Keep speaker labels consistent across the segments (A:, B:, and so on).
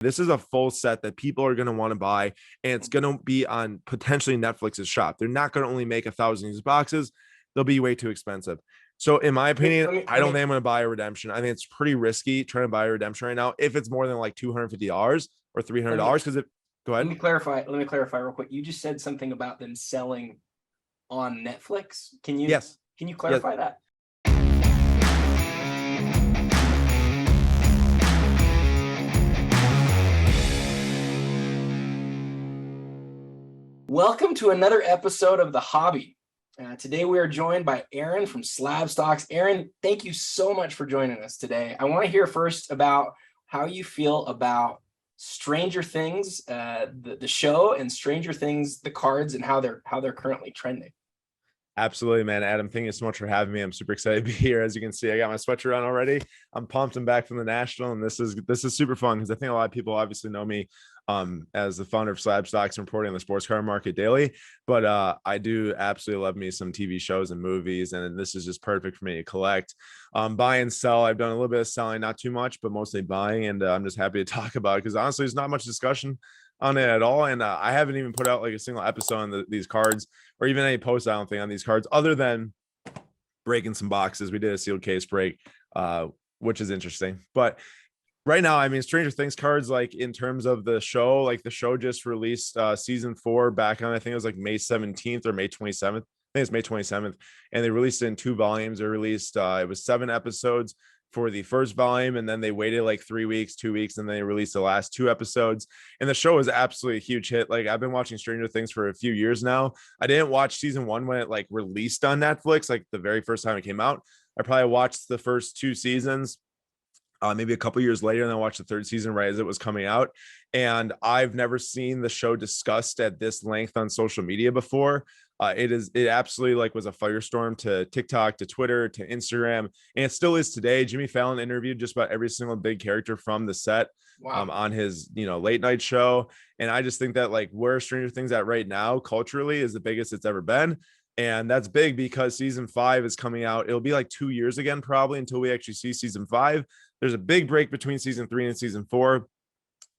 A: This is a full set that people are going to want to buy, and it's going to be on potentially Netflix's shop. They're not going to only make 1,000 of these boxes. They'll be way too expensive. So in my opinion, I don't think I'm going to buy a redemption. I think it's pretty risky trying to buy a redemption right now if it's more than like $250 or $300 because it go ahead.
B: Let me clarify real quick. You just said something about them selling on Netflix. Can you clarify that? Welcome to another episode of The Hobby. Today we are joined by Aaron from Slab Stocks. Aaron, thank you so much for joining us today. I want to hear first about how you feel about Stranger Things, the show, and Stranger Things, the cards, and how they're currently trending.
A: Absolutely, man. Adam, thank you so much for having me. I'm super excited to be here. As you can see, I got my sweatshirt on already. I'm pumped. I'm back from the National, and this is super fun because I think a lot of people obviously know me as the founder of Slab Stocks and reporting on the sports car market daily. But I do absolutely love me some TV shows and movies, and this is just perfect for me to collect. Buy and sell. I've done a little bit of selling, not too much, but mostly buying, and I'm just happy to talk about it because honestly, there's not much discussion on it at all, and I haven't even put out like a single episode on these cards or even any posts, I don't think, on these cards other than breaking some boxes. We did a sealed case break, which is interesting. But right now, I mean, Stranger Things cards, like in terms of the show, like the show just released season 4 back on, I think it was like May 17th or May 27th. I think it's May 27th, and they released it in 2 volumes. They released it was 7 episodes for the first volume, and then they waited like 3 weeks, 2 weeks, and they released the last 2 episodes. And the show is absolutely a huge hit. Like, I've been watching Stranger Things for a few years now. I didn't watch season 1 when it like released on Netflix, like the very first time it came out. I probably watched the first 2 seasons maybe a couple years later, and then watched the 3rd season right as it was coming out. And I've never seen the show discussed at this length on social media before. It absolutely like was a firestorm to TikTok, to Twitter, to Instagram, and it still is today. Jimmy Fallon interviewed just about every single big character from the set. Wow. On his, late night show. And I just think that like where Stranger Things at right now culturally is the biggest it's ever been. And that's big because season 5 is coming out. It'll be like 2 years again, probably, until we actually see season 5. There's a big break between season 3 and season 4.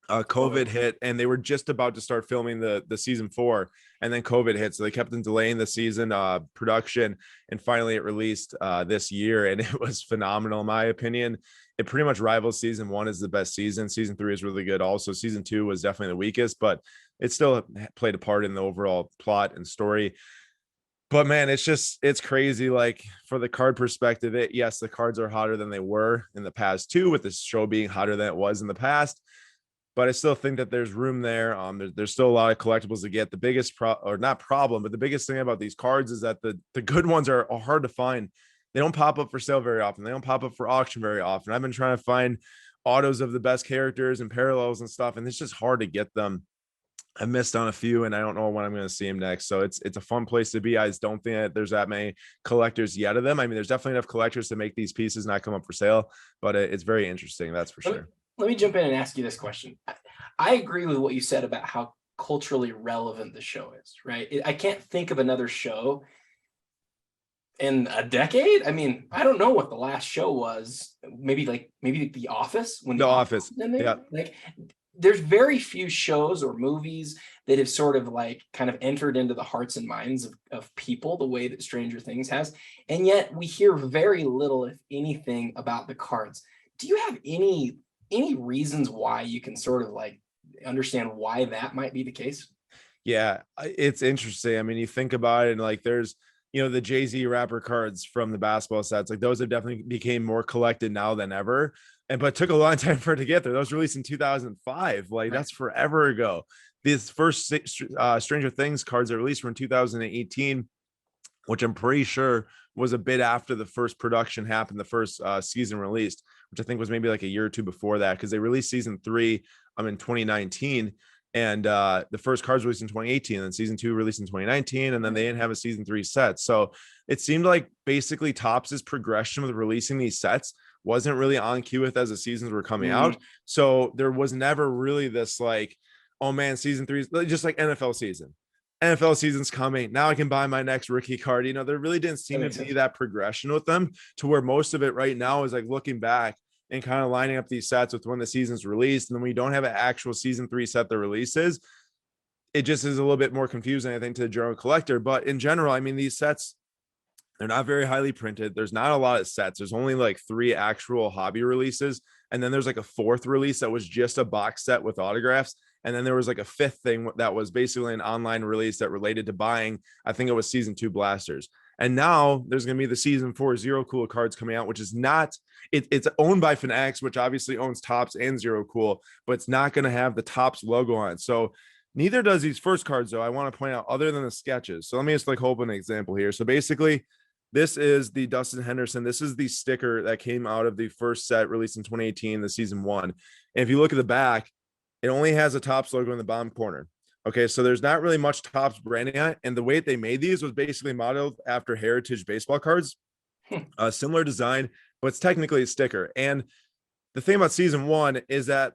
A: COVID hit, and they were just about to start filming the season 4, and then COVID hit, so they kept on delaying the season production, and finally it released this year, and it was phenomenal in my opinion. It pretty much rivals season 1 as the best season. Season 3 is really good also. Season 2 was definitely the weakest, but it still played a part in the overall plot and story. But man, it's crazy. Like for the card perspective, yes, the cards are hotter than they were in the past too, with the show being hotter than it was in the past. But I still think that there's room there. There's still a lot of collectibles to get. The biggest problem, but the biggest thing about these cards is that the good ones are hard to find. They don't pop up for sale very often. They don't pop up for auction very often. I've been trying to find autos of the best characters and parallels and stuff, and it's just hard to get them. I missed on a few, and I don't know when I'm going to see them next. So it's a fun place to be. I just don't think that there's that many collectors yet of them. I mean, there's definitely enough collectors to make these pieces not come up for sale, but it's very interesting. That's for sure.
B: Let me jump in and ask you this question. I agree with what you said about how culturally relevant the show is, right? I can't think of another show in a decade. I mean, I don't know what the last show was. Maybe The Office. When
A: The Office.
B: Yeah. Like, there's very few shows or movies that have sort of like kind of entered into the hearts and minds of people the way that Stranger Things has. And yet we hear very little, if anything, about the cards. Do you have any reasons why you can sort of like understand why that might be the case?
A: Yeah, it's interesting. I mean, you think about it, and like there's, the Jay-Z rapper cards from the basketball sets, like those have definitely became more collected now than ever. But it took a long time for it to get there. That was released in 2005. Like, that's forever ago. These first Stranger Things cards that released were in 2018, which I'm pretty sure was a bit after the first production happened, the first season released, which I think was maybe like a year or two before that, because they released season 3 in 2019. And the first cards released in 2018, and then season 2 released in 2019, and then they didn't have a season 3 set. So it seemed like basically Topps' progression with releasing these sets wasn't really on cue with as the seasons were coming out. So there was never really this like, oh man, season 3 is just like NFL season. NFL season's coming. Now I can buy my next rookie card. There really didn't seem to be that progression with them, to where most of it right now is like looking back. and kind of lining up these sets with when the season's released. And then when you don't have an actual season 3 set that releases, it just is a little bit more confusing, I think, to the general collector. But in general, I mean, these sets, they're not very highly printed. There's not a lot of sets. There's only like 3 actual hobby releases. And then there's like a 4th release that was just a box set with autographs. And then there was like a 5th thing that was basically an online release that related to buying, I think it was season 2 blasters. And now there's going to be the season 4 ZeroCool cards coming out, which is not, it's owned by Fanatics, which obviously owns Topps and ZeroCool, but it's not going to have the Topps logo on it. So neither does these first cards, though, I want to point out, other than the sketches. So let me just like hold an example here. So basically, this is the Dustin Henderson. This is the sticker that came out of the first set released in 2018, the season 1. And if you look at the back, it only has a Topps logo in the bottom corner. Okay, so there's not really much Topps branding on it. And the way they made these was basically modeled after Heritage baseball cards. A similar design, but it's technically a sticker. And the thing about season 1 is that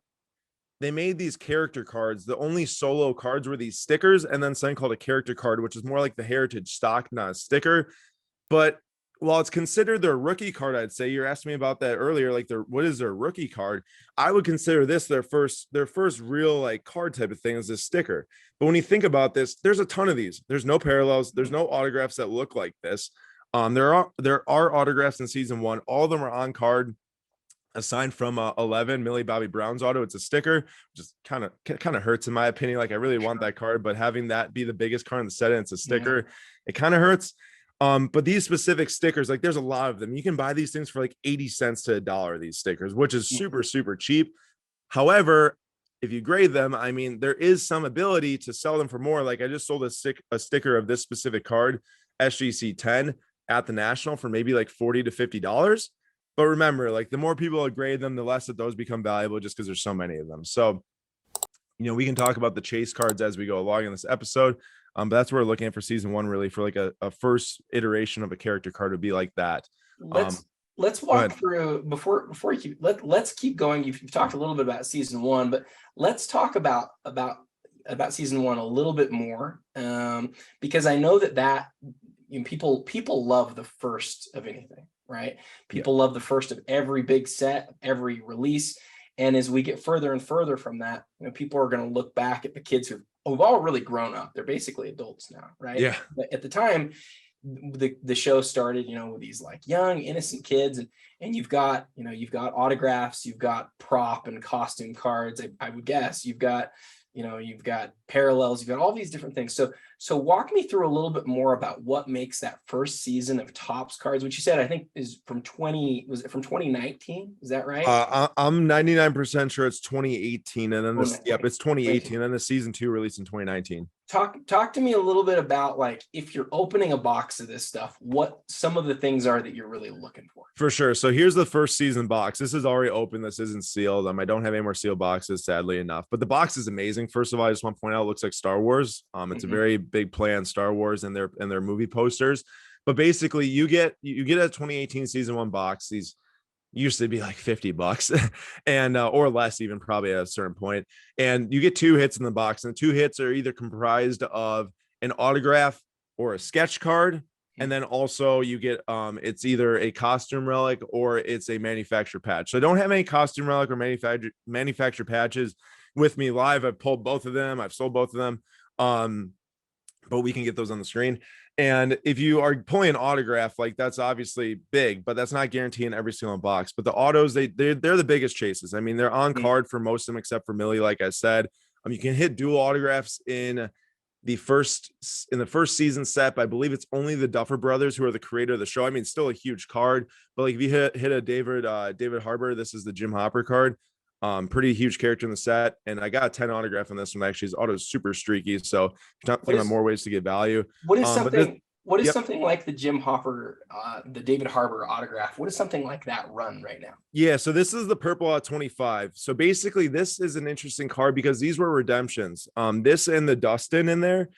A: they made these character cards. The only solo cards were these stickers, and then something called a character card, which is more like the Heritage stock, not a sticker. But while it's considered their rookie card, I'd say, you're asking me about that earlier, like what is their rookie card? I would consider this their first real like card type of thing is this sticker. But when you think about this, there's a ton of these. There's no parallels. There's no autographs that look like this. There are autographs in season 1. All of them are on card, aside from 11 Millie Bobby Brown's auto. It's a sticker, which is kind of hurts in my opinion. Like I really want that card, but having that be the biggest card in the set and it's a sticker, it kind of hurts. But these specific stickers, like there's a lot of them. You can buy these things for like 80 cents to $1, these stickers, which is super, super cheap. However, if you grade them, I mean, there is some ability to sell them for more. Like I just sold a sticker of this specific card, SGC 10, at the National for maybe like $40 to $50. But remember, like the more people grade them, the less that those become valuable just because there's so many of them. So, we can talk about the chase cards as we go along in this episode. But that's what we're looking at for season 1, really, for like a first iteration of a character card would be like that.
B: Let's walk through before you let's keep going. You've talked a little bit about season 1, but let's talk about season 1 a little bit more, because I know that people love the first of anything, right? People love the first of every big set, every release. And as we get further and further from that, people are going to look back at the kids who've all really grown up. They're basically adults now, right?
A: Yeah.
B: But at the time, the show started, with these like young, innocent kids, and you've got autographs, you've got prop and costume cards. I would guess you've got parallels, you've got all these different things. So walk me through a little bit more about what makes that first season of Topps cards, which you said, I think is from 2019? Is that right?
A: I'm 99% sure it's 2018. And then it's 2018. And then the season 2 released in 2019.
B: Talk to me a little bit about, like, if you're opening a box of this stuff, what some of the things are that you're really looking for. For
A: sure. So here's the first season box. This is already open. This isn't sealed. I don't have any more sealed boxes, sadly enough, but the box is amazing. First of all, I just want to point out, it looks like Star Wars. It's a very big play on Star Wars and their movie posters. But basically you get a 2018 season 1 box. These used to be like $50 and or less, even probably at a certain point. And you get 2 hits in the box, and the 2 hits are either comprised of an autograph or a sketch card. And then also you get it's either a costume relic or it's a manufacturer patch. So I don't have any costume relic or manufacturer patches with me live. I've pulled both of them. I've sold both of them. But we can get those on the screen. And if you are pulling an autograph, like that's obviously big, but that's not guaranteed in every single box. But the autos, they're the biggest chases. I mean, they're on card for most of them, except for Millie, like I said. You can hit dual autographs in the first season set. I believe it's only the Duffer Brothers who are the creator of the show. I mean, still a huge card, but like if you hit a David Harbour, this is the Jim Hopper card. Pretty huge character in the set, and I got a 10 autograph on this one. Actually, his auto is super streaky, so I'm thinking of more ways to get value.
B: What is something like the Jim Hopper, the David Harbour autograph? What is something like that run right now?
A: Yeah, so this is the purple at 25. So basically, this is an interesting card because these were redemptions. This and the Dustin in there,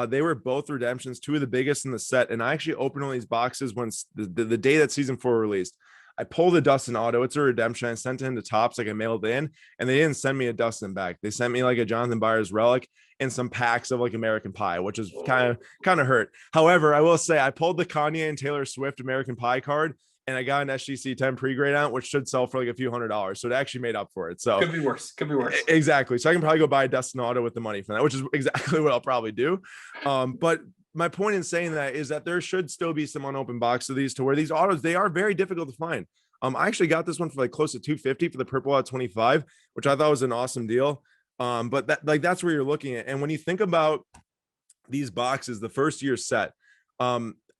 A: they were both redemptions, 2 of the biggest in the set. And I actually opened all these boxes when the day that season 4 released. I pulled a Dustin auto. It's a redemption. I sent it into Topps, like I mailed it in, and they didn't send me a Dustin back. They sent me like a Jonathan Byers relic and some packs of like American Pie, which is kind of hurt. However, I will say I pulled the Kanye and Taylor Swift American Pie card, and I got an SGC 10 pre-grade on, which should sell for like a few $100s. So it actually made up for it. So
B: could be worse. Could be worse.
A: Exactly. So I can probably go buy a Dustin auto with the money from that, which is exactly what I'll probably do. But my point in saying that is that there should still be some unopened box of these, to where these autos, they are very difficult to find. I actually got this one for like close to 250 for the purple at 25, which I thought was an awesome deal. But that's where you're looking at. And when you think about these boxes, the first year set,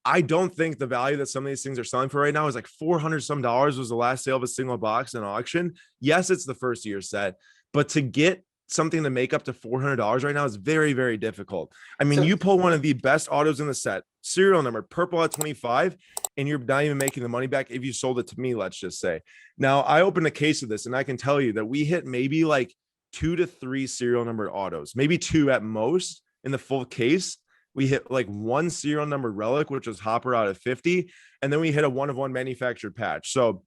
A: I don't think the value that some of these things are selling for right now is like $400 some was the last sale of a single box in auction. Yes, it's the first year set, but to get something to make up to $400 right now is very, very difficult. I mean, you pull one of the best autos in the set, serial number, purple at 25, and you're not even making the money back if you sold it to me, let's just say. Now, I opened a case of this, and I can tell you that we hit maybe like 2 to 3 serial numbered autos, maybe 2 at most in the full case. We hit like 1 serial number relic, which was Hopper out of 50. And then we hit a 1-of-1 manufactured patch. So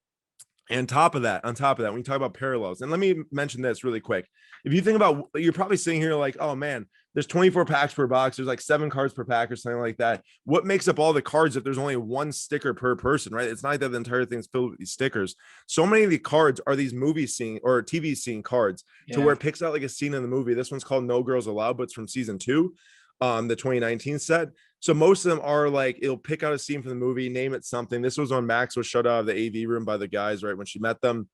A: on top of that, when you talk about parallels, and let me mention this really quick. If you think about, you're probably sitting here like, oh man, there's 24 packs per box. There's like 7 cards per pack or something like that. What makes up all the cards if there's only 1 sticker per person, right? It's not like that the entire thing's filled with these stickers. So many of the cards are these movie scene or TV scene cards, to where it picks out like a scene in the movie. This one's called No Girls Allowed, but it's from season 2. The 2019 set. So most of them are like, it'll pick out a scene from the movie, name it something. This was when Max was shut out of the AV room by the guys, right when she met them.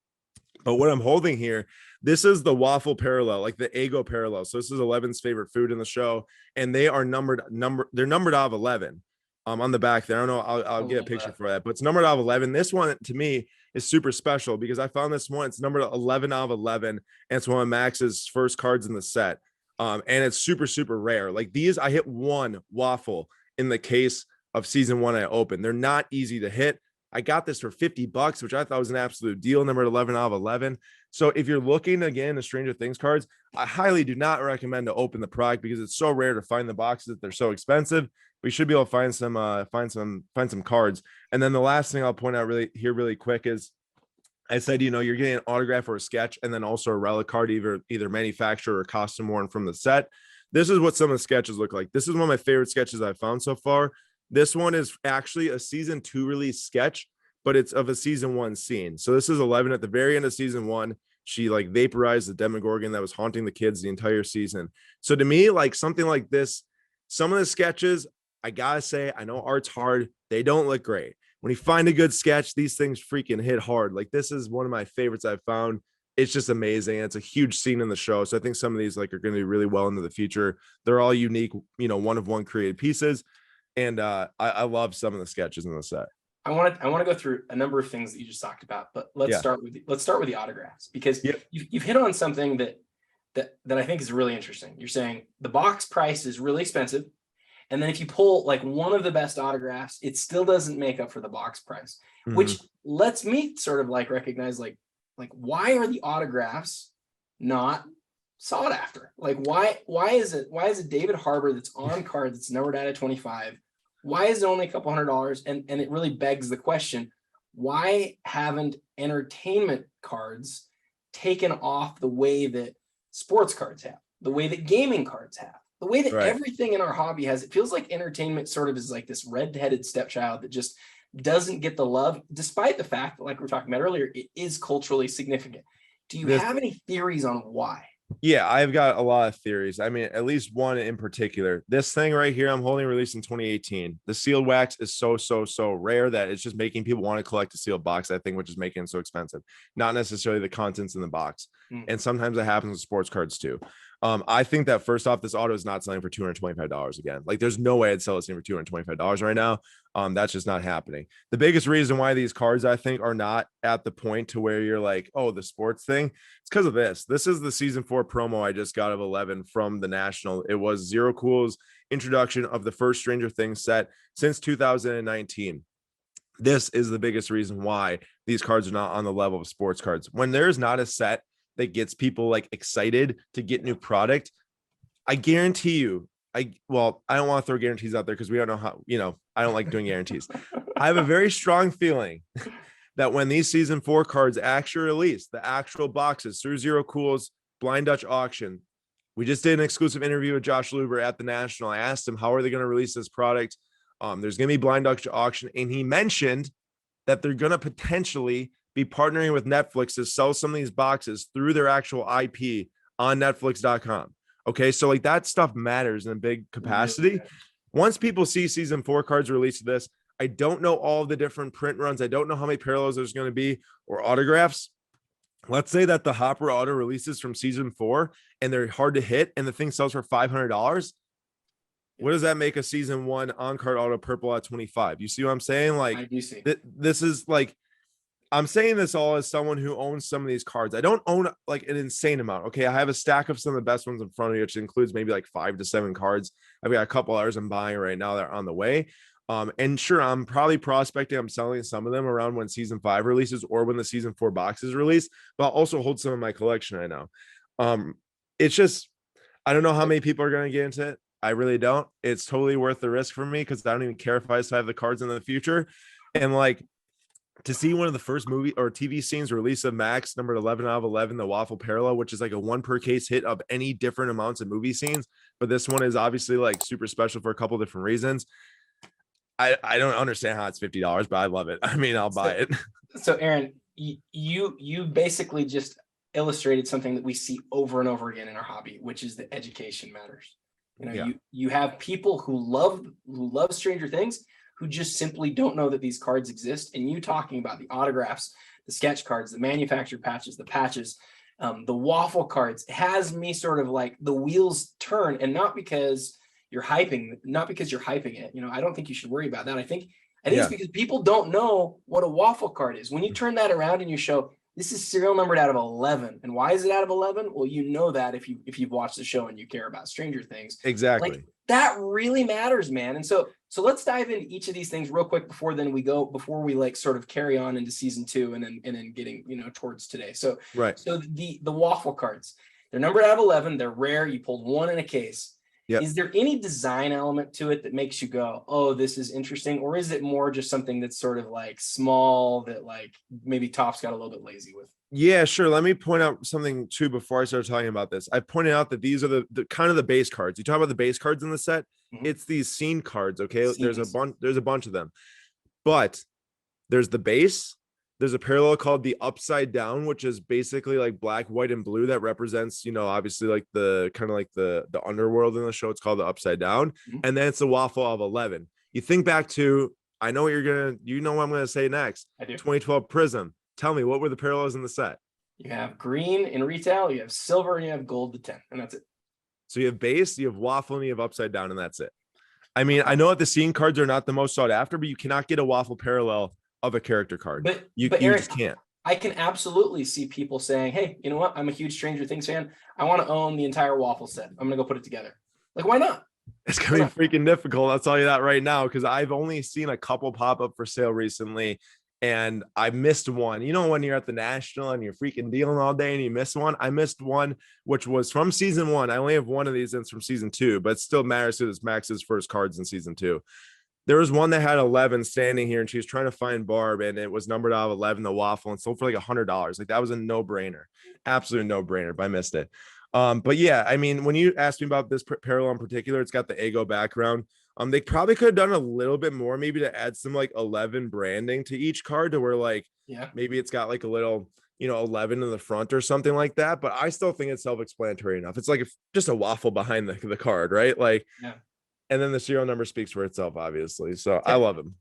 A: But what I'm holding here, this is the Waffle Parallel, like the Eggo Parallel. So this is 11's favorite food in the show, and they are they're numbered out of 11. On the back there, I don't know, I'll get a picture for that, but it's numbered out of 11. This one to me is super special because I found this one, it's numbered 11 out of 11, and it's one of Max's first cards in the set. And it's super, super rare. Like these, I hit 1 waffle in the case of season 1 I opened. They're not easy to hit. I got this for $50, which I thought was an absolute deal, number 11 out of 11. So if you're looking again to Stranger Things cards, I highly do not recommend to open the product because it's so rare to find the boxes that they're so expensive. We should be able to find some cards. And then the last thing I'll point out really quick is, I said, you're getting an autograph or a sketch, and then also a relic card, either manufacturer or costume worn from the set. This is what some of the sketches look like. This is one of my favorite sketches I've found so far. This one is actually a season 2 release sketch, but it's of a season 1 scene. So this is 11 at the very end of season 1. She like vaporized the Demogorgon that was haunting the kids the entire season. So to me, like something like this, some of the sketches, I gotta say, I know art's hard. They don't look great. When you find a good sketch, these things freaking hit hard. Like this is one of my favorites I've found. It's just amazing. It's a huge scene in the show. So I think some of these like are going to do really well into the future. They're all unique, 1-of-1 created pieces. And I love some of the sketches in the set.
B: I want to go through a number of things that you just talked about, but let's start with the autographs, because you've hit on something that I think is really interesting. You're saying the box price is really expensive. And then if you pull like one of the best autographs, it still doesn't make up for the box price, which lets me sort of like recognize like why are the autographs not sought after? Like why is it David Harbour that's on card that's numbered out of 25? Why is it only a couple $100? And it really begs the question, why haven't entertainment cards taken off the way that sports cards have, the way that gaming cards have? The way that everything in our hobby has, it feels like entertainment sort of is like this red-headed stepchild that just doesn't get the love, despite the fact that, like we were talking about earlier, it is culturally significant. Do you have any theories on why?
A: Yeah, I've got a lot of theories. I mean, at least one in particular. This thing right here, I'm holding, released in 2018. The sealed wax is so rare that it's just making people want to collect a sealed box, I think, which is making it so expensive. Not necessarily the contents in the box. And sometimes it happens with sports cards too. I think that first off, this auto is not selling for $225 again. Like there's no way I'd sell this thing for $225 right now. That's just not happening. The biggest reason why these cards, I think, are not at the point to where you're like, oh, the sports thing, it's because of this. This is the season 4 promo I just got of 11 from the National. It was ZeroCool's introduction of the first Stranger Things set since 2019. This is the biggest reason why these cards are not on the level of sports cards. When there's not a set that gets people like excited to get new product, I guarantee you, I don't want to throw guarantees out there because we don't know how, I don't like doing guarantees. I have a very strong feeling that when these season 4 cards actually release, the actual boxes through ZeroCool's Blind Dutch auction, we just did an exclusive interview with Josh Luber at the National. I asked him, how are they going to release this product? There's going to be Blind Dutch auction. And he mentioned that they're going to potentially be partnering with Netflix to sell some of these boxes through their actual IP on Netflix.com. Okay. So like that stuff matters in a big capacity.
B: Really?
A: Once people see season 4 cards released to this, I don't know all the different print runs. I don't know how many parallels there's going to be or autographs. Let's say that the Hopper auto releases from season 4 and they're hard to hit and the thing sells for $500. What does that make a season 1 on-card auto purple at 25? You see what I'm saying? Like,
B: I do see.
A: This is like, I'm saying this all as someone who owns some of these cards. I don't own like an insane amount. Okay. I have a stack of some of the best ones in front of me, which includes maybe like 5 to 7 cards. I've got a couple others I'm buying right now that are on the way. And sure, I'm probably prospecting. I'm selling some of them around when season 5 releases or when the season 4 box is released, but I'll also hold some of my collection right now. It's just, I don't know how many people are going to get into it. I really don't. It's totally worth the risk for me because I don't even care if I still have the cards in the future. And like, to see one of the first movie or TV scenes release of Max number 11 out of 11, the Waffle Parallel, which is like a 1 per case hit of any different amounts of movie scenes. But this one is obviously like super special for a couple different reasons. I don't understand how it's $50, but I love it. I mean, I'll buy it.
B: So Aaron, you basically just illustrated something that we see over and over again in our hobby, which is that education matters. You know,
A: Yeah.
B: you have people who love Stranger Things who just simply don't know that these cards exist. And you talking about the autographs, the sketch cards, the manufactured patches, the patches, the waffle cards has me sort of like the wheels turn, and not because you're hyping it. You know, I don't think you should worry about that. I think it's because people don't know what a waffle card is. When you turn that around and you show this is serial numbered out of 11, and why is it out of 11? Well, you know that if you've watched the show and you care about Stranger Things,
A: Exactly.
B: like, that really matters, man. And so let's dive into each of these things real quick before we like sort of carry on into season 2 and then getting, you know, towards today. So
A: Right.
B: So the waffle cards, they're numbered out of 11. They're rare. You pulled 1 in a case.
A: Yep.
B: Is there any design element to it that makes you go, oh, this is interesting? Or is it more just something that's sort of like small that like maybe Topps got a little bit lazy with?
A: Yeah, sure. Let me point out something too before I start talking about this. I pointed out that these are the kind of the base cards. You talk about the base cards in the set.
B: Mhm.
A: It's these scene cards. Okay.
B: Scenes.
A: There's a bunch of them, but there's the base. There's a parallel called the upside down, which is basically like black, white, and blue that represents, you know, obviously like the kind of like the underworld in the show. It's called the upside down.
B: Mhm.
A: And then it's the waffle of 11. You think back to, I know what you know what I'm going to say next.
B: I do.
A: 2012 Prism. Tell me, what were the parallels in the set?
B: You have green in retail, you have silver, and you have gold to 10, and that's it.
A: So you have base, you have waffle, and you have upside down, and that's it. I mean, I know that the scene cards are not the most sought after, but you cannot get a waffle parallel of a character card.
B: But
A: you
B: Aaron,
A: just can't.
B: I can absolutely see people saying, hey, you know what? I'm a huge Stranger Things fan. I want to own the entire waffle set. I'm going to go put it together. Like, why not?
A: It's going to be freaking difficult. I'll tell you that right now, because I've only seen a couple pop up for sale recently, and I missed one. You know, when you're at the National and you're freaking dealing all day and you miss one, I missed one, which was from season 1. I only have one of these, and it's from season 2, but it still matters to this Max's first cards in season 2. There was one that had 11 standing here, and she was trying to find Barb, and it was numbered out of 11, the waffle, and sold for like $100. Like, that was a no-brainer, absolute no-brainer, but I missed it. But yeah, I mean, when you asked me about this parallel in particular, it's got the Ego background. They probably could have done a little bit more, maybe to add some like 11 branding to each card, to where like, maybe it's got like a little, you know, 11 in the front or something like that. But I still think it's self-explanatory enough. It's like just a waffle behind the card, right? Like, and then the serial number speaks for itself, obviously. So I love him.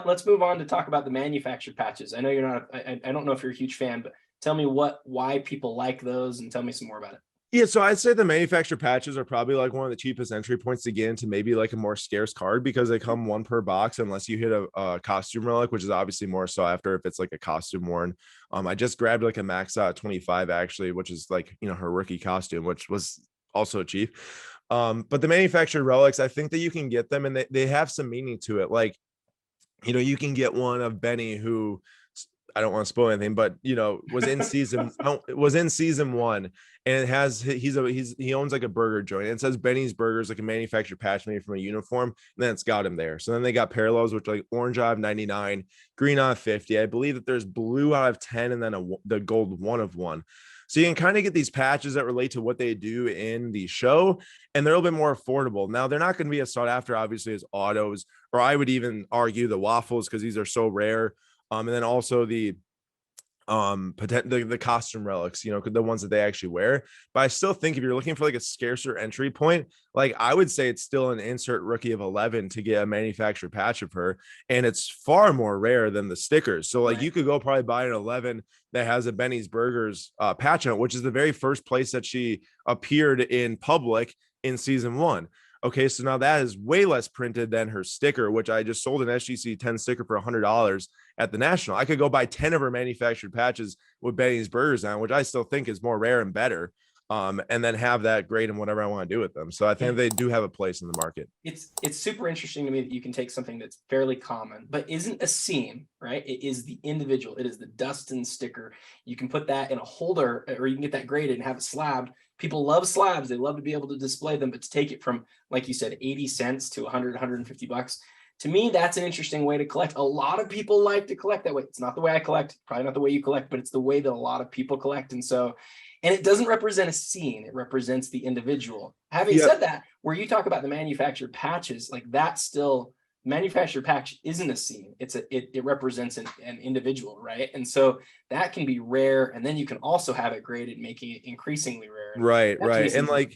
B: Let's move on to talk about the manufactured patches. I know you're not, I don't know if you're a huge fan, but tell me why people like those, and tell me some more about it.
A: Yeah, so I'd say the manufactured patches are probably like one of the cheapest entry points to get into maybe like a more scarce card, because they come 1 per box unless you hit a costume relic, which is obviously more so after if it's like a costume worn. I just grabbed like a Max 25 actually, which is like, you know, her rookie costume, which was also cheap. But the manufactured relics, I think that you can get them, and they have some meaning to it. Like, you know, you can get one of Benny, who, I don't want to spoil anything, but you know, was in season 1, and it has he owns like a burger joint, and it says Benny's Burgers, like a manufactured patch made from a uniform, and then it's got him there. So then they got parallels, which are like orange out of 99, green out of 50. I believe that there's blue out of 10, and then the gold 1 of 1. So you can kind of get these patches that relate to what they do in the show, and they're a little bit more affordable. Now, they're not going to be as sought after, obviously, as autos, or I would even argue the waffles, because these are so rare. And then also the costume relics, the ones that they actually wear. But I still think if you're looking for like a scarcer entry point, like I would say it's still an insert rookie of 11 to get a manufactured patch of her, and it's far more rare than the stickers. So like
B: Right.
A: you could go probably buy an 11 that has a Benny's Burgers patch on it, which is the very first place that she appeared in public in season 1. Okay, so now that is way less printed than her sticker, which I just sold an SGC 10 sticker for $100 at the National. I could go buy 10 of her manufactured patches with Benny's Burgers on, which I still think is more rare and better. And then have that grade and whatever I want to do with them. So I think they do have a place in the market.
B: It's super interesting to me that you can take something that's fairly common, but isn't a scene, right? It is the individual. It is the Dustin sticker. You can put that in a holder, or you can get that graded and have it slabbed. People love slabs. They love to be able to display them, but to take it from, like you said, 80 cents to 100, 150 bucks. To me, that's an interesting way to collect. A lot of people like to collect that way. It's not the way I collect, probably not the way you collect, but it's the way that a lot of people collect. And so, and it doesn't represent a scene, it represents the individual. Having said that, where you talk about the manufactured patches, like that still, manufactured patch isn't a scene. It represents an individual, right? And so that can be rare, and then you can also have it graded, making it increasingly rare.
A: Right. And like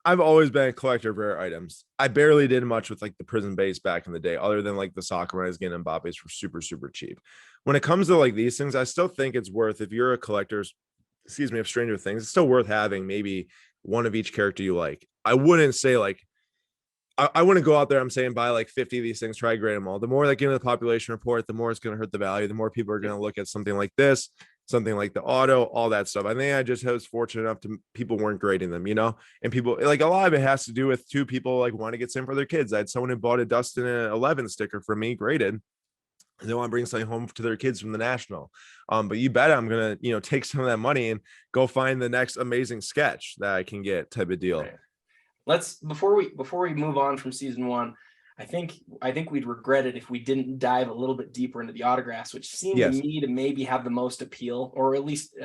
A: I've always been a collector of rare items. I barely did much with like the prison base back in the day, other than like the soccer when I was getting Mbappe's for super, super cheap. When it comes to like these things, I still think it's worth, if you're a collector, of Stranger Things, it's still worth having maybe one of each character you like. I wouldn't say like I wouldn't go out there, I'm saying, buy like 50 of these things, try to grade them all. The more they get into the population report, the more it's going to hurt the value. The more people are going to look at something like this, something like the auto, all that stuff. I think I just was fortunate enough to people weren't grading them, and people like, a lot of it has to do with two people like want to get some for their kids. I had someone who bought a Dustin 11 sticker for me graded. They want to bring something home to their kids from the National. But you bet I'm gonna, take some of that money and go find the next amazing sketch that I can get, type of deal.
B: Right. Let's before we move on from season 1, I think we'd regret it if we didn't dive a little bit deeper into the autographs, which seem to me to maybe have the most appeal, or at least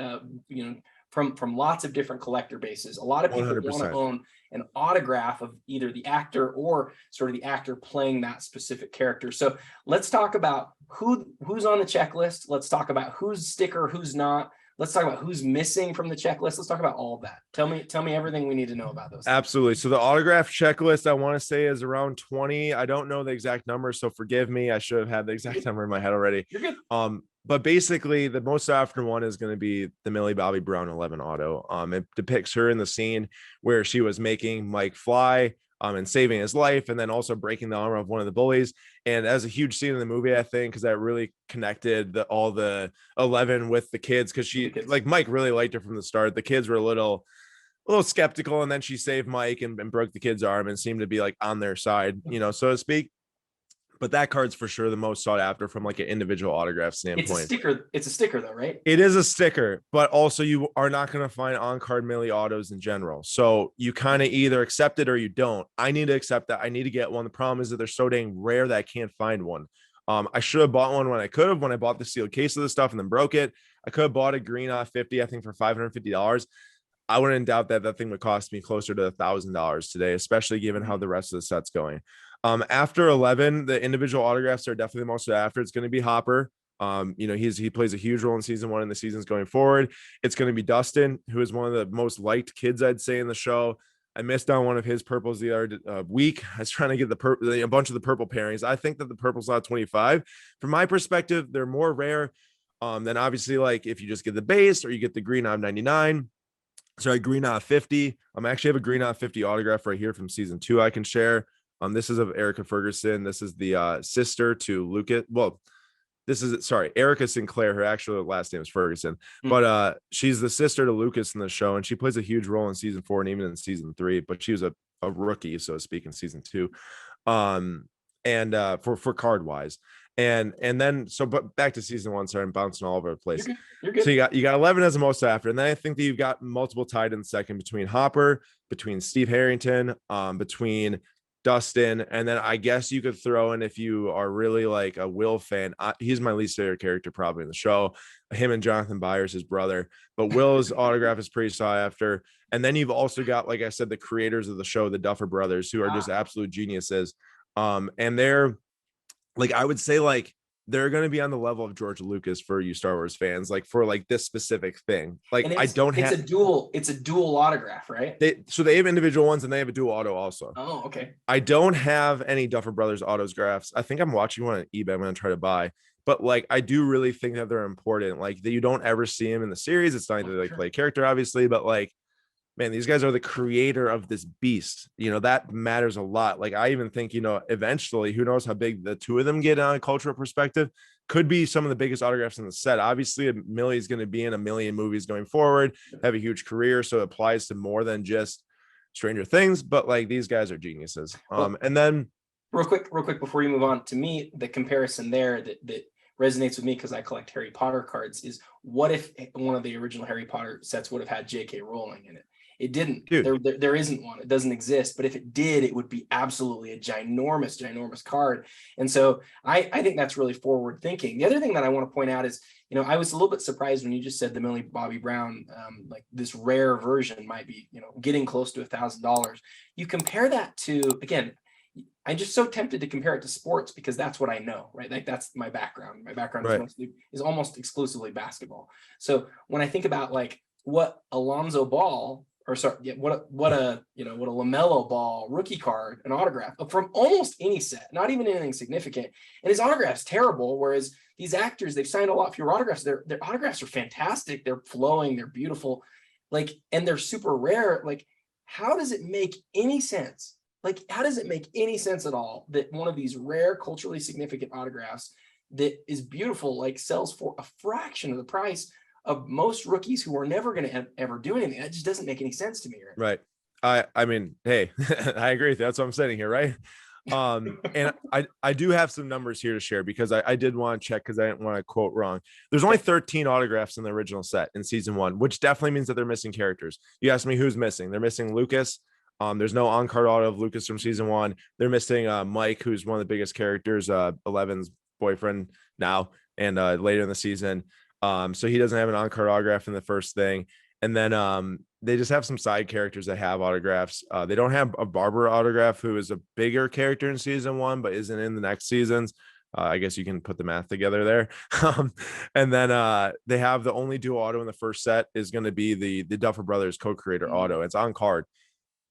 B: from lots of different collector bases. A lot of people
A: 100%.
B: want to own an autograph of either the actor or sort of the actor playing that specific character. So let's talk about who's on the checklist. Let's talk about who's sticker, who's not. Let's talk about who's missing from the checklist. Let's talk about all of that. Tell me everything we need to know about those things.
A: Absolutely. So the autograph checklist, I want to say, is around 20. I don't know the exact number, so forgive me. I should have had the exact number in my head already.
B: You're good.
A: But basically, the most often one is going to be the Millie Bobby Brown 11 auto. It depicts her in the scene where she was making Mike fly, and saving his life, and then also breaking the arm of one of the bullies. And as a huge scene in the movie, I think, because that really connected all the 11 with the kids, because like Mike really liked her from the start. The kids were a little skeptical, and then she saved Mike and broke the kid's arm and seemed to be like on their side, so to speak. But that card's for sure the most sought after from like an individual autograph standpoint.
B: It's a sticker though, right?
A: It is a sticker, but also you are not going to find on-card Millie autos in general. So you kind of either accept it or you don't. I need to accept that. I need to get one. The problem is that they're so dang rare that I can't find one. I should have bought one when I could have, when I bought the sealed case of the stuff and then broke it. I could have bought a green off-50, I think, for $550. I wouldn't doubt that thing would cost me closer to $1,000 today, especially given how the rest of the set's going. After 11, the individual autographs are definitely the most after. It's going to be Hopper. He plays a huge role in season 1 and the seasons going forward. It's going to be Dustin, who is one of the most liked kids, I'd say, in the show. I missed on one of his purples the other week. I was trying to get a bunch of the purple pairings. I think that the purple's out 25. From my perspective, they're more rare than obviously like if you just get the base or you get the green on 99. Sorry, green on 50. I actually have a green on 50 autograph right here from season 2 I can share. This is of Erica Ferguson. This is the sister to Lucas. Well, Erica Sinclair. Her actual last name is Ferguson, but she's the sister to Lucas in the show, and she plays a huge role in season 4 and even in season 3. But she was a rookie, so to speak, in season 2. And for card wise, and then but back to season 1. Sorry, I'm bouncing all over the place.
B: You're good.
A: So you got 11 as the most after, and then I think that you've got multiple tied in second between Hopper, between Steve Harrington, between Dustin, and then I guess you could throw in, if you are really like a Will fan, he's my least favorite character probably in the show, him and Jonathan Byers, his brother, but Will's autograph is pretty sought after. And then you've also got, like I said, the creators of the show, the Duffer brothers, who are just absolute geniuses. And they're like, I would say, like, they're going to be on the level of George Lucas for you Star Wars fans, like for like this specific thing. Like
B: And
A: I don't
B: it's
A: have
B: a dual autograph, right?
A: they have individual ones and they have a dual auto also.
B: Oh, okay.
A: I don't have any Duffer Brothers autographs. I think I'm watching one on eBay. I'm going to try to buy, but like I do really think that they're important. Like that you don't ever see them in the series. It's not
B: Oh,
A: that they
B: sure.
A: play character, obviously, but like, man, these guys are the creator of this beast. You know, that matters a lot. Like I even think, you know, eventually, who knows how big the two of them get on a cultural perspective, could be some of the biggest autographs in the set. Obviously, Millie is going to be in a million movies going forward, have a huge career. So it applies to more than just Stranger Things, but like these guys are geniuses.
B: Well,
A: And then
B: real quick before you move on, to me, the comparison there that resonates with me because I collect Harry Potter cards is, what if one of the original Harry Potter sets would have had J.K. Rowling in it? It didn't.
A: dude,
B: There isn't one. It doesn't exist. But if it did, it would be absolutely a ginormous card. And so I think that's really forward thinking. The other thing that I want to point out is, you know, I was a little bit surprised when you just said the Millie Bobby Brown, like this rare version might be, you know, getting close to $1,000. You compare that to, again, I'm just so tempted to compare it to sports because that's what I know, right? Like that's my background. My background
A: right.
B: is almost exclusively basketball. So when I think about like what Alonzo Ball, or sorry, yeah, what a LaMelo Ball rookie card, an autograph from almost any set, not even anything significant, and his autograph's terrible. Whereas these actors, they've signed a lot fewer autographs. Their autographs are fantastic. They're flowing. They're beautiful, like, and they're super rare. Like, how does it make any sense? Like, how does it make any sense at all that one of these rare, culturally significant autographs that is beautiful, like, sells for a fraction of the price of most rookies who are never going to ever do anything? That just doesn't make any sense to me.
A: Right. I mean, hey, I agree with you. That's what I'm saying here, right? And I do have some numbers here to share because I did want to check because I didn't want to quote wrong. There's only 13 autographs in the original set in season 1, which definitely means that they're missing characters. You asked me who's missing. They're missing Lucas. There's no on-card auto of Lucas from season 1. They're missing Mike, who's one of the biggest characters, Eleven's boyfriend now and later in the season. So he doesn't have an on-card autograph in the first thing. And then they just have some side characters that have autographs. They don't have a Barbara autograph, who is a bigger character in season 1, but isn't in the next seasons. I guess you can put the math together there. And then they have the only dual auto in the first set is going to be the Duffer Brothers co-creator auto. It's on card.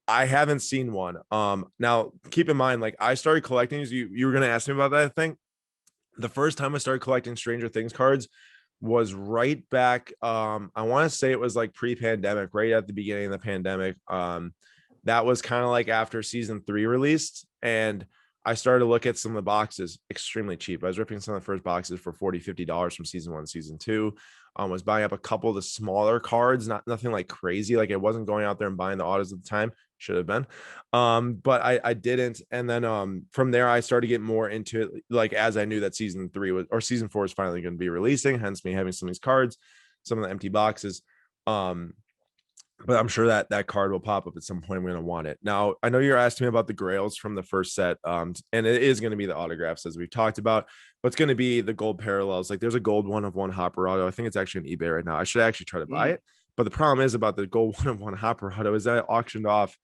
A: I haven't seen one. Now keep in mind, like I started collecting these. You were going to ask me about that. I think the first time I started collecting Stranger Things cards was right back. I want to say it was like pre-pandemic, right at the beginning of the pandemic. That was kind of like after season 3 released, and I started to look at some of the boxes extremely cheap. I was ripping some of the first boxes for $40-$50 from season 1, season 2. Was buying up a couple of the smaller cards, nothing like crazy. Like it wasn't going out there and buying the autos at the time. Should have been. But I didn't. And then from there, I started to get more into it. Like as I knew that season 3 was, or season 4 is finally going to be releasing, hence me having some of these cards, some of the empty boxes. But I'm sure that card will pop up at some point. I'm going to want it. Now, I know you're asking me about the grails from the first set. And it is going to be the autographs as we've talked about, but it's going to be the gold parallels. Like there's a gold 1/1 Hopper auto. I think it's actually on eBay right now. I should actually try to buy it. But the problem is about the gold 1/1 Hopper auto is that it auctioned off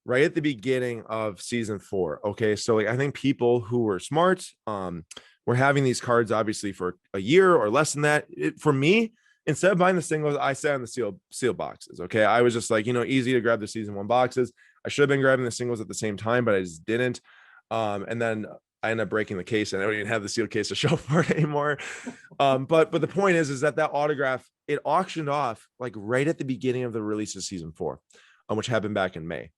A: right at the beginning of season 4. Okay. So like, I think people who were smart, were having these cards obviously for a year or less than that. For me, instead of buying the singles, I sat on the seal boxes. Okay. I was just like, easy to grab the season 1 boxes. I should have been grabbing the singles at the same time, but I just didn't. And then I ended up breaking the case and I don't even have the sealed case to show for it anymore. But the point is that autograph, it auctioned off like right at the beginning of the release of season 4, which happened back in May.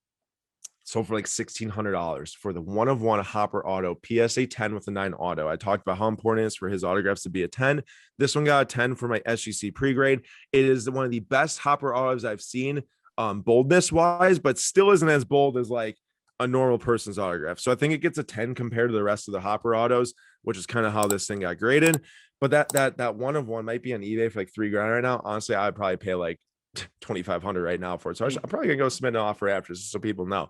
A: Sold for like $1,600 for the 1/1 Hopper auto, PSA 10 with a 9 auto. I talked about how important it is for his autographs to be a 10. This one got a 10 for my SGC pre-grade. It is one of the best Hopper autos I've seen, boldness wise, but still isn't as bold as like a normal person's autograph. So I think it gets a 10 compared to the rest of the Hopper autos, which is kind of how this thing got graded. But that 1/1 might be on eBay for like $3,000 right now. Honestly, I'd probably pay like $2,500 right now for it. So I'm probably gonna go submit an offer after, so people know.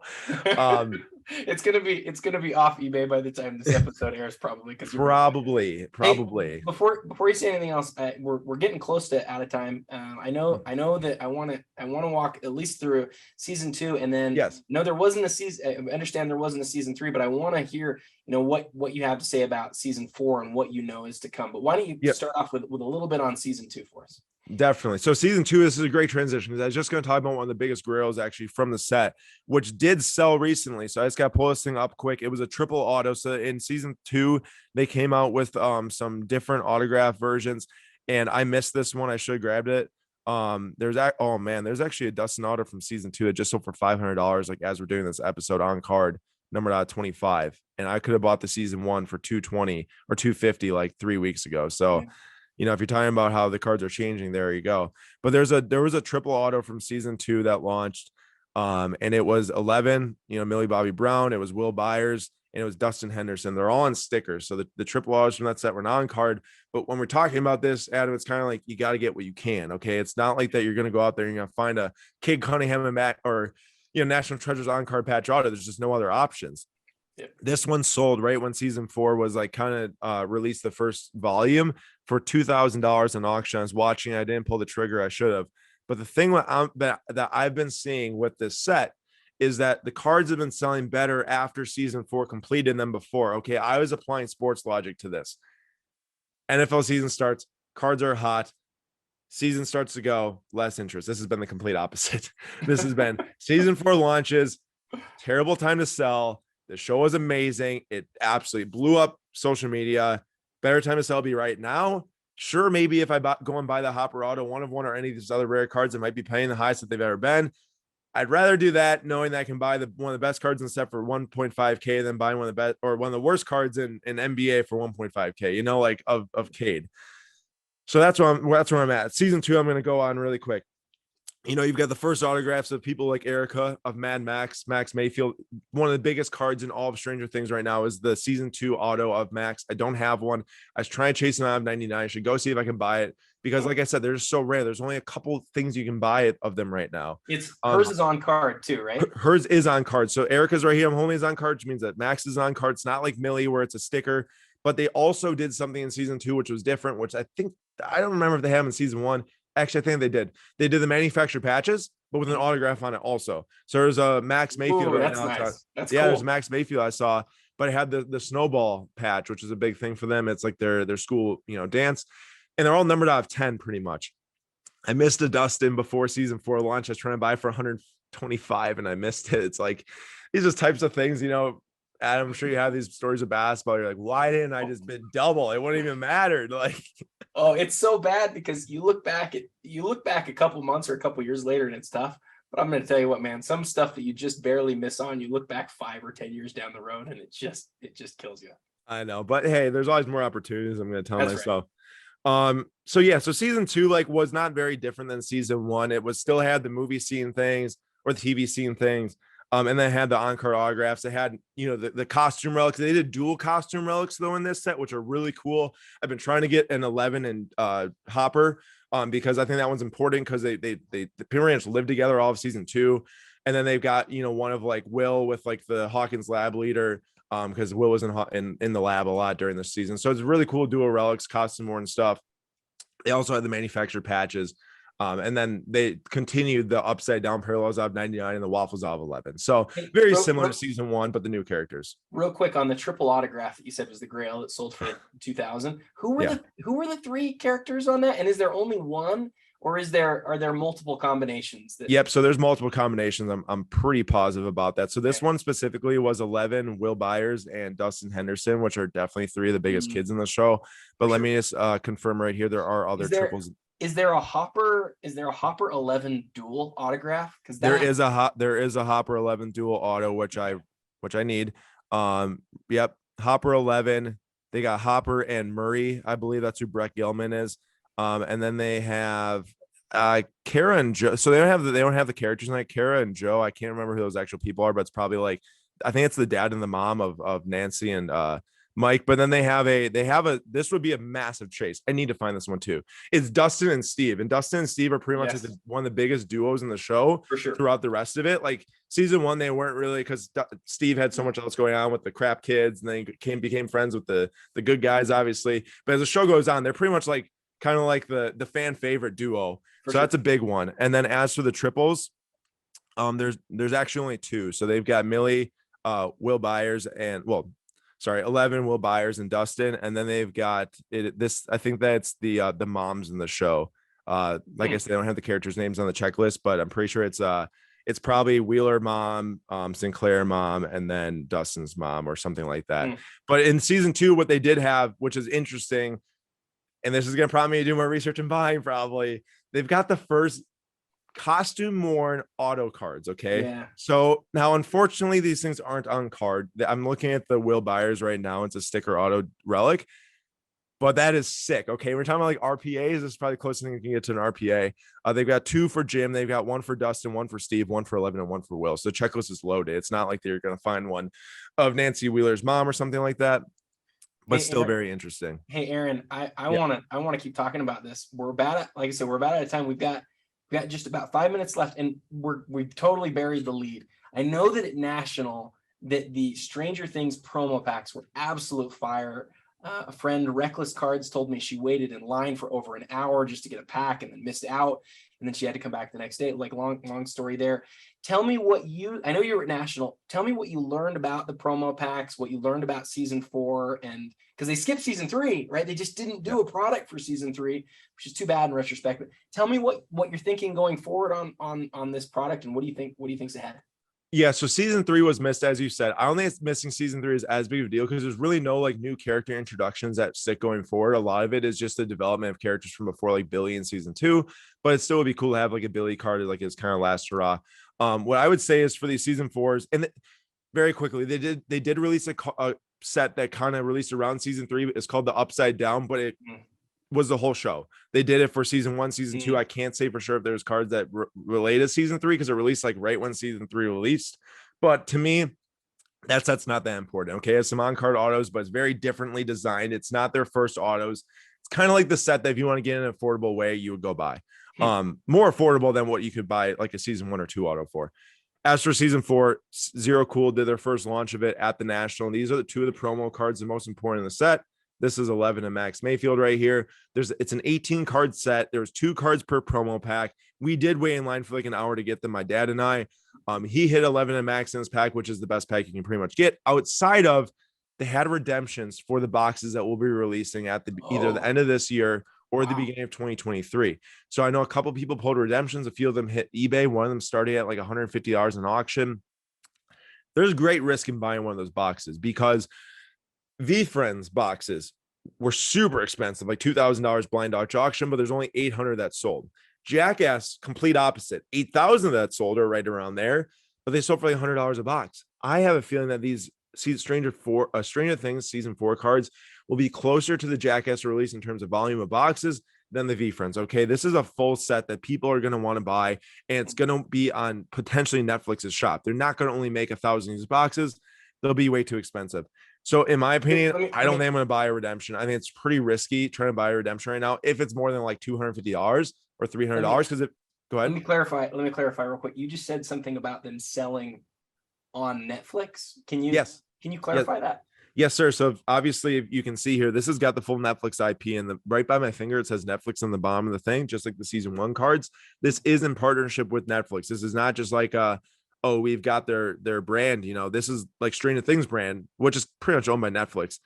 B: It's gonna be off eBay by the time this episode airs, probably, because
A: Probably.
B: Hey, before you say anything else, we're getting close to out of time. I know that I want to walk at least through season 2, and then
A: Yes.
B: no, there wasn't a season. I understand there wasn't a season 3, but I want to hear what you have to say about season 4 and what is to come. But why don't you start off with a little bit on season 2 for us?
A: Definitely. So season 2, this is a great transition because I was just going to talk about one of the biggest grails actually from the set, which did sell recently. So I just got to pull this thing up quick. It was a triple auto. So in season 2, they came out with some different autograph versions, and I missed this one. I should have grabbed it. There's actually a Dustin auto from season 2 that just sold for $500. Like as we're doing this episode on card, numbered out 25, and I could have bought the season 1 for 220 or 250 like 3 weeks ago. So. Yeah. If you're talking about how the cards are changing, there you go. But there was a triple auto from season 2 that launched. And it was 11, Millie Bobby Brown, it was Will Byers, and it was Dustin Henderson. They're all on stickers. So the triple autos from that set were not on card. But when we're talking about this, Adam, it's kind of like you got to get what you can. Okay. It's not like that you're going to go out there and you're going to find a Cade Cunningham and Matt or National Treasures on card patch auto. There's just no other options. Yep. This one sold right when season 4 was like kind of released the first volume for $2,000 in auction. I was watching. I didn't pull the trigger. I should have. But the thing that I've been seeing with this set is that the cards have been selling better after season 4 completed than before. Okay, I was applying sports logic to this. NFL season starts, cards are hot. Season starts to go, less interest. This has been the complete opposite. This has been season 4 launches, terrible time to sell. The show was amazing. It absolutely blew up social media. Better time to sell be right now. Sure, maybe if I go and buy the Hopper Auto, one or any of these other rare cards that might be paying the highest that they've ever been. I'd rather do that knowing that I can buy one of the best cards in the set for 1.5K than buying one of the best or one of the worst cards in NBA for 1.5K, like of Cade. So that's where I'm at. Season 2, I'm going to go on really quick. You've got the first autographs of people like Erica, of Mad Max Mayfield. One of the biggest cards in all of Stranger Things right now is the season 2 auto of Max. I don't have one. I was trying to chase it out of 99. I should go see if I can buy it because, like I said, they're just so rare. There's only a couple things you can buy of them right now.
B: Hers is on card too, right?
A: Hers is on card. So Erica's right here. I'm holding is on card, which means that Max is on card. It's not like Millie where it's a sticker. But they also did something in season 2, which was different, which I don't remember if they have in season 1. Actually, I think they did. They did the manufactured patches, but with an autograph on it also. So there's a Max Mayfield.
B: Ooh, that's nice. That's
A: cool.
B: There's
A: Max Mayfield I saw, but it had the snowball patch, which is a big thing for them. It's like their school, dance. And they're all numbered out of 10 pretty much. I missed a Dustin before season 4 launch. I was trying to buy for 125 and I missed it. It's like these are types of things, Adam, I'm sure you have these stories of basketball. You're like, why didn't I just bid double? It wouldn't even matter. Like,
B: oh, it's so bad because you look back a couple months or a couple years later and it's tough. But I'm going to tell you what, man, some stuff that you just barely miss on, you look back 5 or 10 years down the road and it just kills you.
A: I know, but hey, there's always more opportunities. I'm going to tell
B: That's
A: myself.
B: Right.
A: So season 2 was not very different than season 1. It was still had the movie scene things or the TV scene things. And they had the on-card autographs. They had, the costume relics. They did dual costume relics though in this set, which are really cool. I've been trying to get an 11 and Hopper because I think that one's important because the Pin Ranch lived together all of season 2. And then they've got, one of like Will with like the Hawkins lab leader because Will was in the lab a lot during this season. So it's really cool dual relics, costume worn stuff. They also had the manufactured patches. And then they continued the upside down parallels of 99 and the waffles of 11. So very similar to season 1, but the new characters.
B: Real quick on the triple autograph that you said was the Grail that sold for 2,000. Who were the 3 characters on that? And is there only one, or are there multiple combinations?
A: Yep. So there's multiple combinations. I'm pretty positive about that. So this one specifically was 11, Will Byers and Dustin Henderson, which are definitely 3 of the biggest kids in the show. But let me just confirm right here. There are other triples.
B: Is there a Hopper 11 dual autograph? Because
A: there is a Hopper 11 dual auto, which I need. Yep. Hopper 11. They got Hopper and Murray. I believe that's who Brett Gilman is. And then they have Kara and Joe. So they don't have the characters like Kara and Joe. I can't remember who those actual people are, but it's probably like, I think it's the dad and the mom of Nancy and Mike, but then they have a this would be a massive chase. I need to find this one too. It's Dustin and Steve, and Dustin and Steve are pretty much like one of the biggest duos in the show
B: for sure.
A: Throughout the rest of it. Like season 1, they weren't really, because Steve had so much else going on with the crap kids, and then became friends with the good guys, obviously. But as the show goes on, they're pretty much like kind of like the fan favorite duo. So that's a big one. And then as for the triples, there's actually only 2. So they've got Millie, Will Byers, and 11, Will Byers and Dustin, and then they've got I think that's the moms in the show. Like I said, I don't have the characters' names on the checklist, but I'm pretty sure it's probably Wheeler mom, Sinclair mom, and then Dustin's mom or something like that. But in season 2, what they did have, which is interesting, and this is gonna prompt me to do more research and buying, probably, they've got the first costume worn auto cards. Okay.
B: Yeah.
A: So now, unfortunately, these things aren't on card. I'm looking at the Will Byers right now. It's a sticker auto relic, but that is sick. Okay. We're talking about like RPAs. This is probably the closest thing you can get to an RPA. They've got 2 for Jim. They've got 1 for Dustin, 1 for Steve, 1 for 11, and 1 for Will. So the checklist is loaded. It's not like they're going to find one of Nancy Wheeler's mom or something like that, but still very interesting.
B: Hey, Aaron, I want to keep talking about this. We're about out of time. We've got just about 5 minutes left, and we've totally buried the lead. I know that at National, that the Stranger Things promo packs were absolute fire. A friend, Reckless Cards, told me she waited in line for over an hour just to get a pack and then missed out. And then she had to come back the next day. Like long story there. Tell me I know you were at National. Tell me what you learned about the promo packs, what you learned about season 4, and because they skipped season 3, right? They just didn't do a product for season 3, which is too bad in retrospect. But tell me what you're thinking going forward on this product, and what do you think's ahead?
A: Yeah, so season 3 was missed, as you said. I don't think missing season 3 is as big of a deal because there's really no like new character introductions that stick going forward. A lot of it is just the development of characters from before, like Billy in season 2. But it still would be cool to have like a Billy card, like his kind of last hurrah. What I would say is for these season 4s, and very quickly they did release a set that kind of released around season 3. It's called the Upside Down, but it was the whole show. They did it for season 1, season 2. I can't say for sure if there's cards that relate to season 3 because it released like right when season 3 released. But to me, that's not that important. Okay, it's some on-card autos, but it's very differently designed. It's not their first autos. It's kind of like the set that if you want to get in an affordable way, you would go buy. More affordable than what you could buy like a season 1 or 2 auto for. As for season 4, ZeroCool did their first launch of it at the National. These are the 2 of the promo cards, the most important in the set. This is 11 and Max Mayfield right here. It's an 18 card set. There's 2 cards per promo pack. We did wait in line for like an hour to get them, my dad and I. He hit 11 and Max in this pack, which is the best pack you can pretty much get. Outside of, they had redemptions for the boxes that we'll be releasing at either the end of this year or the beginning of 2023. So I know a couple people pulled redemptions. A few of them hit eBay. One of them started at like $150 in auction. There's great risk in buying one of those boxes because VeeFriends boxes were super expensive, like $2,000 blind auction, but there's only 800 that sold. Jackass, complete opposite, 8,000 that sold or right around there, but they sold for like $100 a box. I have a feeling that these Stranger Things season 4 cards will be closer to the Jackass release in terms of volume of boxes than the VeeFriends. Okay, this is a full set that people are going to want to buy, and it's going to be on potentially Netflix's shop. They're not going to only make 1,000 of these boxes. They'll be way too expensive. So in my opinion, I don't think I'm going to buy a redemption. I think it's pretty risky trying to buy a redemption right now if it's more than like $250 or $300 because it go ahead.
B: Let me clarify real quick. You just said something about them selling on Netflix. Can you clarify that?
A: Yes, sir. So obviously you can see here, this has got the full Netflix IP, and right by my finger, it says Netflix on the bottom of the thing, just like the season 1 cards. This is in partnership with Netflix. This is not just like we've got their brand, this is like Stranger Things brand, which is pretty much owned by Netflix.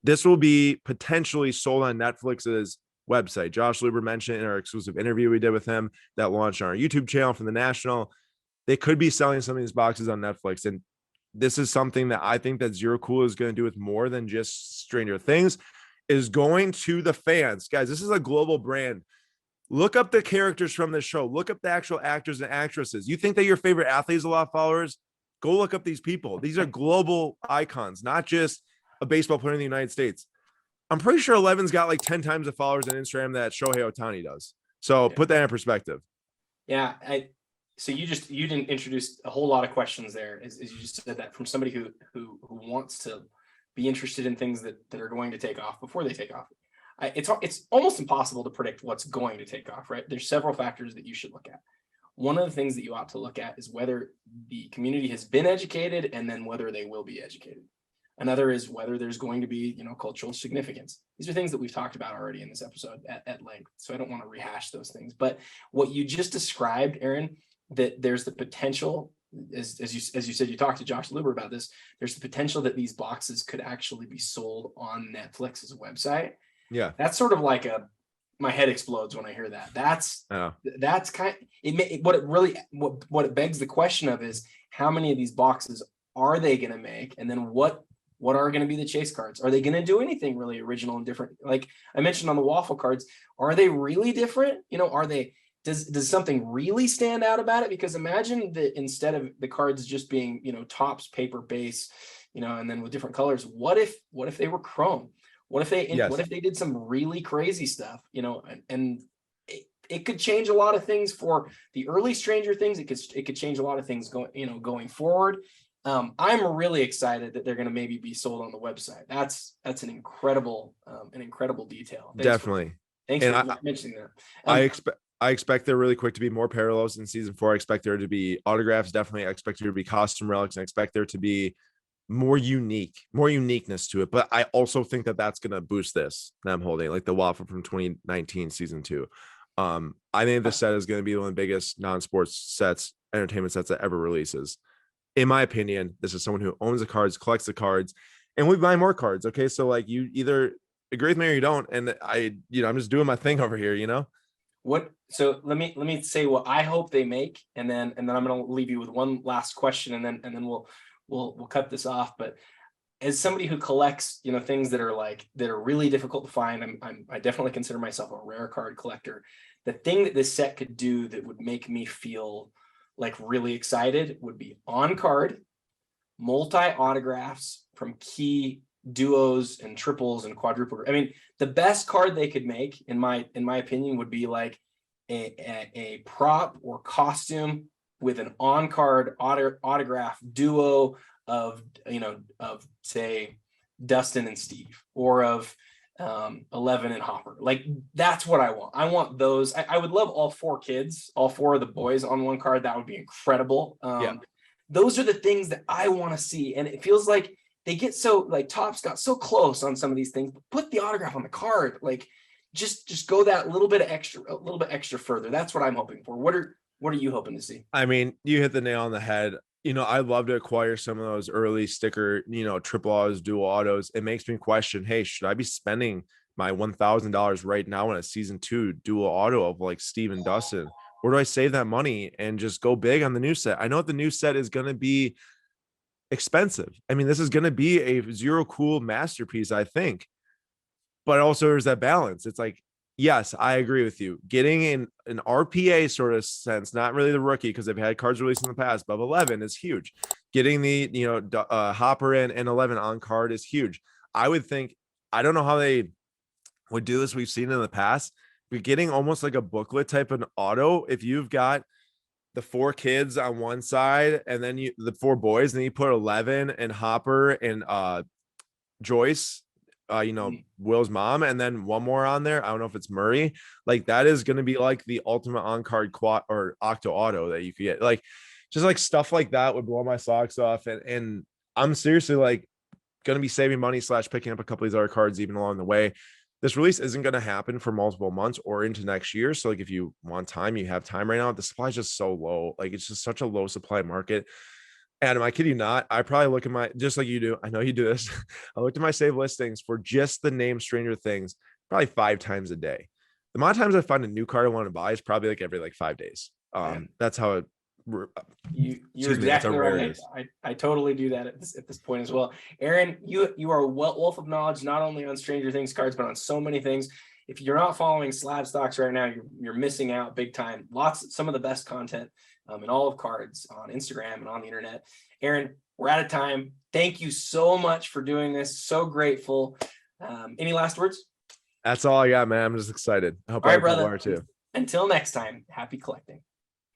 A: This will be potentially sold on Netflix's website. Josh Luber mentioned in our exclusive interview we did with him that launched on our YouTube channel from the National. They could be selling some of these boxes on Netflix. And this is something that I think that ZeroCool is going to do with more than just Stranger Things, is going to the fans. Guys, this is a global brand. Look up the characters from this show. Look up the actual actors and actresses. You think that your favorite athlete has a lot of followers? Go look up these people. These are global icons, not just a baseball player in the United States. I'm pretty sure 11's got like 10 times the followers on Instagram that Shohei Ohtani does. So put that in perspective.
B: Yeah. So you didn't introduce a whole lot of questions there, as you just said that from somebody who wants to be interested in things that are going to take off before they take off. It's almost impossible to predict what's going to take off, right? There's several factors that you should look at. One of the things that you ought to look at is whether the community has been educated and then whether they will be educated. Another is whether there's going to be, cultural significance. These are things that we've talked about already in this episode at length, so I don't want to rehash those things. But what you just described, Aaron, that there's the potential, as you said, you talked to Josh Luber about this, there's the potential that these boxes could actually be sold on Netflix's website.
A: Yeah.
B: That's sort of like my head explodes when I hear that. That's kind of, what it begs the question of is, how many of these boxes are they going to make? And then what are going to be the chase cards? Are they going to do anything really original and different? Like I mentioned on the waffle cards, are they really different? Does something really stand out about it? Because imagine that instead of the cards just being, tops, paper, base, and then with different colors, what if they were chrome? What if they did some really crazy stuff, and it could change a lot of things for the early Stranger Things. It could change a lot of things going forward. I'm really excited that they're going to maybe be sold on the website. That's an incredible detail.
A: Definitely.
B: Thanks for mentioning that.
A: I expect there really quick to be more parallels in season 4. I expect there to be autographs. Definitely. I expect there to be costume relics, and I expect there to be more uniqueness to it. But I also think that that's going to boost this that I'm holding, like the waffle from 2019 season 2. I think the set is going to be one of the biggest non-sports entertainment sets that ever releases. In my opinion, this is someone who owns the cards, collects the cards, and we buy more cards. Okay. So like, you either agree with me or you don't. And I'm just doing my thing over here,
B: So let me say what I hope they make, and then I'm going to leave you with one last question, and then we'll cut this off. But as somebody who collects, things that are really difficult to find, I definitely consider myself a rare card collector. The thing that this set could do that would make me feel like really excited would be on card, multi autographs from key duos and triples and quadruple. I mean, the best card they could make, in my opinion, would be like a prop or costume with an on card autograph duo of say Dustin and Steve, or of 11 and Hopper. Like, that's what I want. I want those. I would love all 4 kids, all 4 of the boys on one card. That would be incredible. Those are the things that I want to see. And it feels like they get so, like, Topps got so close on some of these things. Put the autograph on the card. Like, just go that little bit extra further. That's what I'm hoping for. What are you hoping to see?
A: I mean, you hit the nail on the head. I'd love to acquire some of those early sticker, triple autos, dual autos. It makes me question, hey, should I be spending my $1,000 right now on a season 2 dual auto of like Steve and Dustin? Or do I save that money and just go big on the new set? I know the new set is going to be expensive. I mean, this is going to be a ZeroCool masterpiece, I think. But also there's that balance. It's like, yes, I agree with you. Getting in an RPA sort of sense, not really the rookie, because they've had cards released in the past, but 11 is huge. Getting the Hopper and 11 on card is huge. I would think, I don't know how they would do this. We've seen in the past, but getting almost like a booklet type of auto. If you've got the 4 kids on one side and then the 4 boys, and then you put 11 and Hopper and Joyce, Will's mom, and then one more on there. I don't know if it's Murray. Like, that is going to be like the ultimate on-card quad or octo auto that you could get. Like, just like stuff like that would blow my socks off. And I'm seriously like going to be saving money / picking up a couple of these other cards even along the way. This release isn't going to happen for multiple months or into next year. So like, if you want time, you have time right now. The supply is just so low. Like, it's just such a low supply market. Adam, I kid you not, I probably look at just like you do, I know you do this. I looked at my save listings for just the name Stranger Things probably 5 times a day. The amount of times I find a new card I want to buy is probably like every 5 days. That's how it.
B: You're exactly right. I totally do that at this point as well. Aaron, you are a wealth of knowledge, not only on Stranger Things cards, but on so many things. If you're not following Slab Stocks right now, you're missing out big time. Some of the best content in all of cards on Instagram and on the internet. Aaron, we're out of time. Thank you so much for doing this. So grateful. Any last words?
A: That's all I got, man. I'm just excited. I hope
B: all right,
A: other people
B: brother.
A: are too.
B: Until next time, happy collecting.